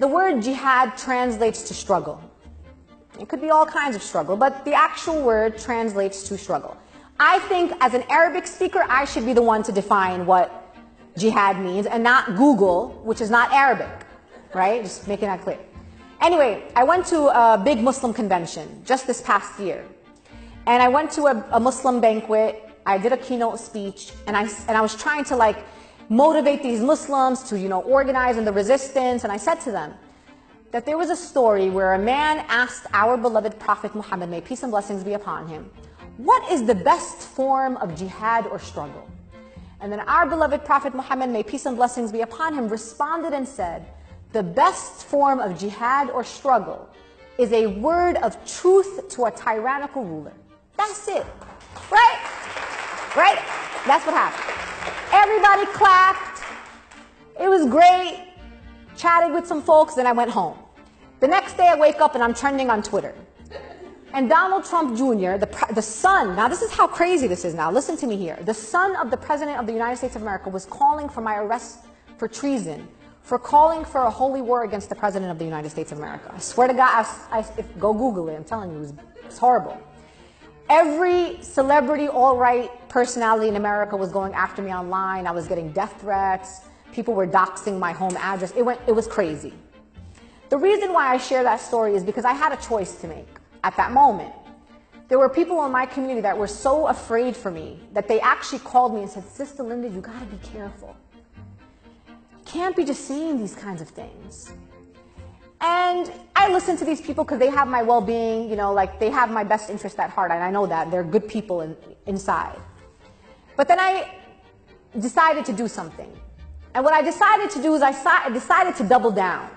the word jihad translates to struggle. It could be all kinds of struggle, but the actual word translates to struggle. I think as an Arabic speaker, I should be the one to define what jihad means and not Google, which is not Arabic, right? Just making that clear. Anyway, I went to a big Muslim convention just this past year. And I went to a Muslim banquet. I did a keynote speech, and I was trying to like motivate these Muslims to, organize in the resistance. And I said to them that there was a story where a man asked our beloved Prophet Muhammad, may peace and blessings be upon him, what is the best form of jihad or struggle? And then our beloved Prophet Muhammad, may peace and blessings be upon him, responded and said, the best form of jihad or struggle is a word of truth to a tyrannical ruler. That's it, right? Right? That's what happened. Everybody clapped. It was great. Chatted with some folks, then I went home. The next day I wake up and I'm trending on Twitter. And Donald Trump Jr., the son, now this is how crazy this is now, listen to me here. The son of the President of the United States of America was calling for my arrest for treason, for calling for a holy war against the President of the United States of America. I swear to God, go Google it, I'm telling you, it's horrible. Every celebrity, alt-right personality in America was going after me online. I was getting death threats. People were doxing my home address. It was crazy. The reason why I share that story is because I had a choice to make at that moment. There were people in my community that were so afraid for me that they actually called me and said, Sister Linda, you gotta be careful. You can't be just saying these kinds of things. And I listen to these people because they have my well-being, they have my best interest at heart, and I know that. They're good people inside. But then I decided to do something. And what I decided to do is I decided to double down.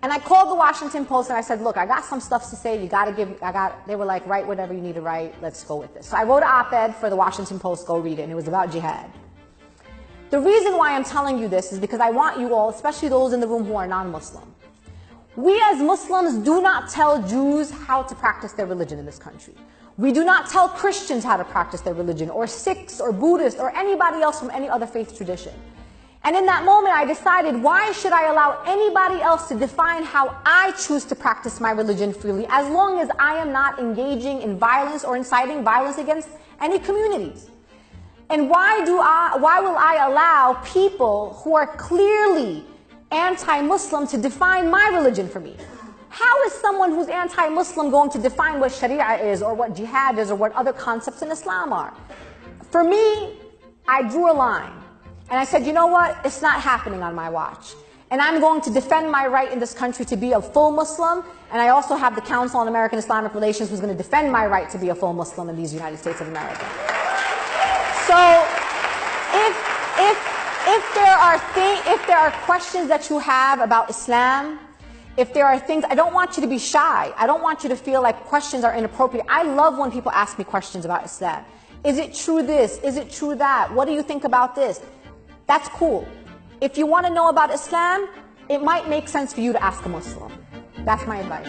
And I called the Washington Post and I said, look, I got some stuff to say. They were like, write whatever you need to write. Let's go with this. So I wrote an op-ed for the Washington Post, go read it, and it was about jihad. The reason why I'm telling you this is because I want you all, especially those in the room who are non-Muslim. We as Muslims do not tell Jews how to practice their religion in this country. We do not tell Christians how to practice their religion, or Sikhs, or Buddhists, or anybody else from any other faith tradition. And in that moment, I decided, why should I allow anybody else to define how I choose to practice my religion freely, as long as I am not engaging in violence or inciting violence against any communities? And why will I allow people who are clearly anti-Muslim to define my religion for me? How is someone who's anti-Muslim going to define what Sharia is, or what jihad is, or what other concepts in Islam are? For me, I drew a line. And I said, you know what? It's not happening on my watch. And I'm going to defend my right in this country to be a full Muslim. And I also have the Council on American Islamic Relations who's going to defend my right to be a full Muslim in these United States of America. So if there are questions that you have about Islam, if there are things, I don't want you to be shy. I don't want you to feel like questions are inappropriate. I love when people ask me questions about Islam. Is it true this? Is it true that? What do you think about this? That's cool. If you want to know about Islam, it might make sense for you to ask a Muslim. That's my advice.